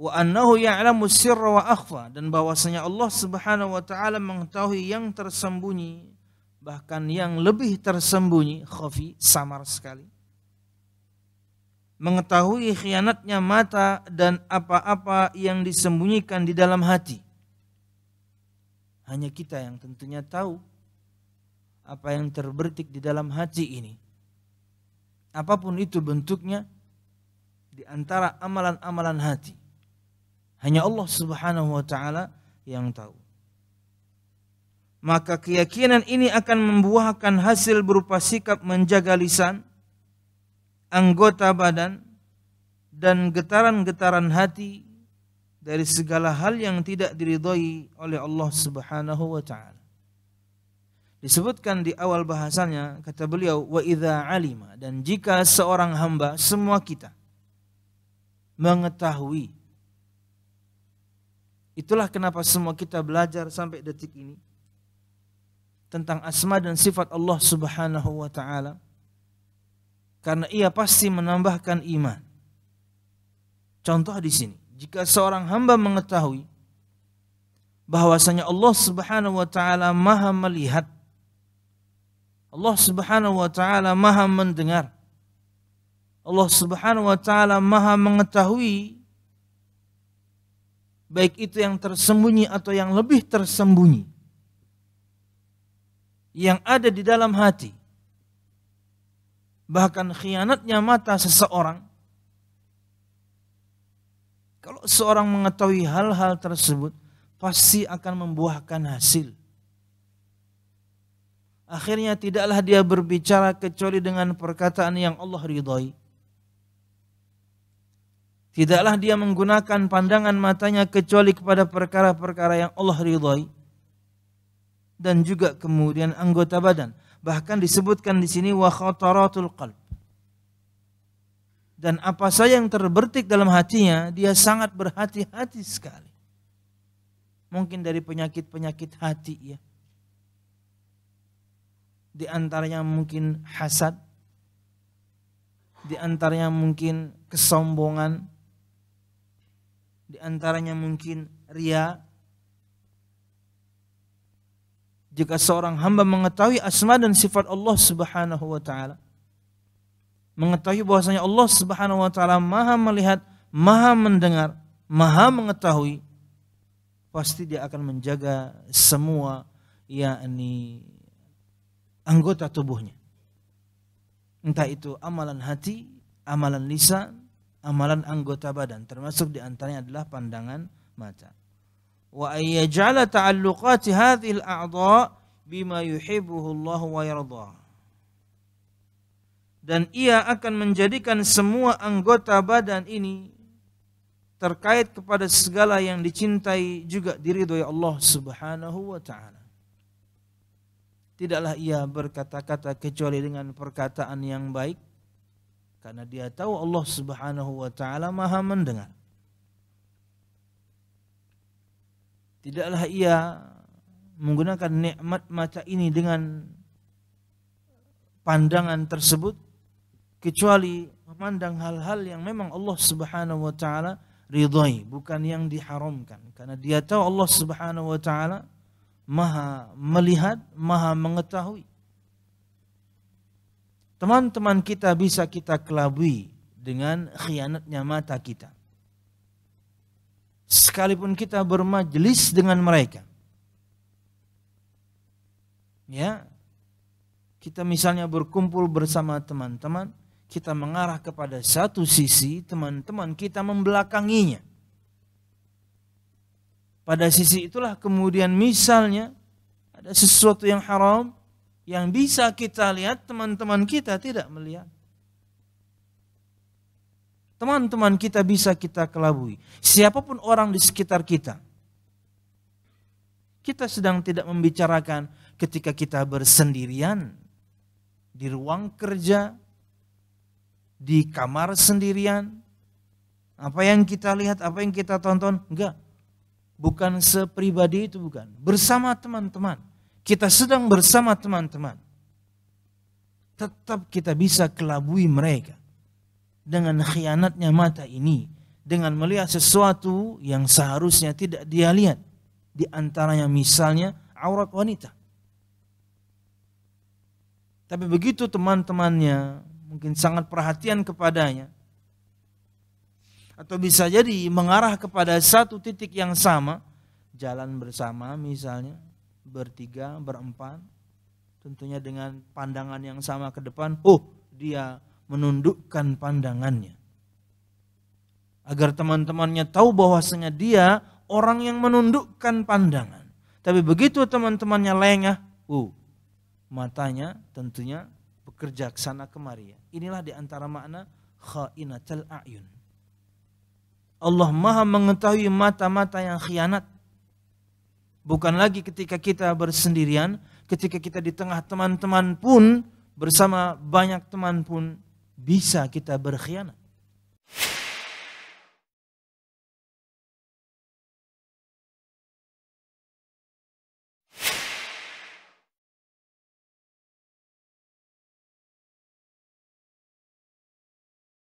wa annahu ya'lamu sirra wa akhfa, dan bahwasanya Allah Subhanahu wa taala mengetahui yang tersembunyi bahkan yang lebih tersembunyi, khafi, samar sekali. Mengetahui khianatnya mata dan apa-apa yang disembunyikan di dalam hati. Hanya kita yang tentunya tahu apa yang terbertik di dalam hati ini. Apapun itu bentuknya di antara amalan-amalan hati. Hanya Allah Subhanahu wa taala yang tahu. Maka keyakinan ini akan membuahkan hasil berupa sikap menjaga lisan, anggota badan, dan getaran-getaran hati dari segala hal yang tidak diridhai oleh Allah Subhanahu wa taala. Disebutkan di awal bahasannya, kata beliau, wa idza alima, dan jika seorang hamba, semua kita mengetahui. Itulah kenapa semua kita belajar sampai detik ini tentang asma dan sifat Allah Subhanahu wa taala, karena ia pasti menambahkan iman. Contoh di sini, jika seorang hamba mengetahui bahwasanya Allah Subhanahu wa taala Maha melihat, Allah Subhanahu wa taala Maha mendengar, Allah Subhanahu wa taala Maha mengetahui, baik itu yang tersembunyi atau yang lebih tersembunyi, yang ada di dalam hati, bahkan khianatnya mata seseorang. Kalau seorang mengetahui hal-hal tersebut, pasti akan membuahkan hasil. Akhirnya tidaklah dia berbicara kecuali dengan perkataan yang Allah ridhai. Tidaklah dia menggunakan pandangan matanya kecuali kepada perkara-perkara yang Allah ridhai. Dan juga kemudian anggota badan. Bahkan disebutkan di sini wa khataratul qalb. Dan apa saja yang terbertik dalam hatinya, dia sangat berhati-hati sekali. Mungkin dari penyakit-penyakit hati ya. Di antaranya mungkin hasad, di antaranya mungkin kesombongan, di antaranya mungkin riya. Jika seorang hamba mengetahui asma dan sifat Allah Subhanahu wa taala, mengetahui bahwasanya Allah Subhanahu wa taala Maha melihat, Maha mendengar, Maha mengetahui, pasti dia akan menjaga semua yakni anggota tubuhnya. Entah itu amalan hati, amalan lisan, amalan anggota badan, termasuk di antaranya adalah pandangan mata. Wa ayyaj'ala ta'alluqati hadhil a'dha' bima yuhibbuhu Allah wa yarda. Dan ia akan menjadikan semua anggota badan ini terkait kepada segala yang dicintai juga diridhoi Allah Subhanahu wa taala. Tidaklah ia berkata-kata kecuali dengan perkataan yang baik, karena dia tahu Allah Subhanahu wa taala Maha mendengar. Tidaklah ia menggunakan nikmat mata ini dengan pandangan tersebut kecuali memandang hal-hal yang memang Allah Subhanahu wa taala ridhai, bukan yang diharamkan, karena dia tahu Allah Subhanahu wa taala Maha melihat, Maha mengetahui. Teman-teman kita bisa kita kelabui dengan khianatnya mata kita. Sekalipun kita bermajlis dengan mereka. Ya. Kita misalnya berkumpul bersama teman-teman, kita mengarah kepada satu sisi, teman-teman kita membelakanginya. Pada sisi itulah kemudian misalnya ada sesuatu yang haram yang bisa kita lihat, teman-teman kita tidak melihat. Teman-teman kita bisa kita kelabui. Siapapun orang di sekitar kita. Kita sedang tidak membicarakan ketika kita bersendirian di ruang kerja, di kamar sendirian. Apa yang kita lihat, apa yang kita tonton, enggak. Bukan sepribadi itu, bukan. Bersama teman-teman. Kita sedang bersama teman-teman. Tetap kita bisa kelabui mereka. Dengan khianatnya mata ini. dengan melihat sesuatu yang seharusnya tidak dia lihat. Di antaranya misalnya aurat wanita. Tapi begitu teman-temannya mungkin sangat perhatian kepadanya, atau bisa jadi mengarah kepada satu titik yang sama, jalan bersama misalnya, bertiga, berempat, tentunya dengan pandangan yang sama ke depan, dia menundukkan pandangannya. Agar teman-temannya tahu bahwasanya dia orang yang menundukkan pandangan. Tapi begitu teman-temannya lengah, matanya tentunya bekerja ke sana kemari. Inilah di antara makna khainatul a'yun. Allah Maha mengetahui mata-mata yang khianat. Bukan lagi ketika kita bersendirian, ketika kita di tengah teman-teman pun, bersama banyak teman pun bisa kita berkhianat.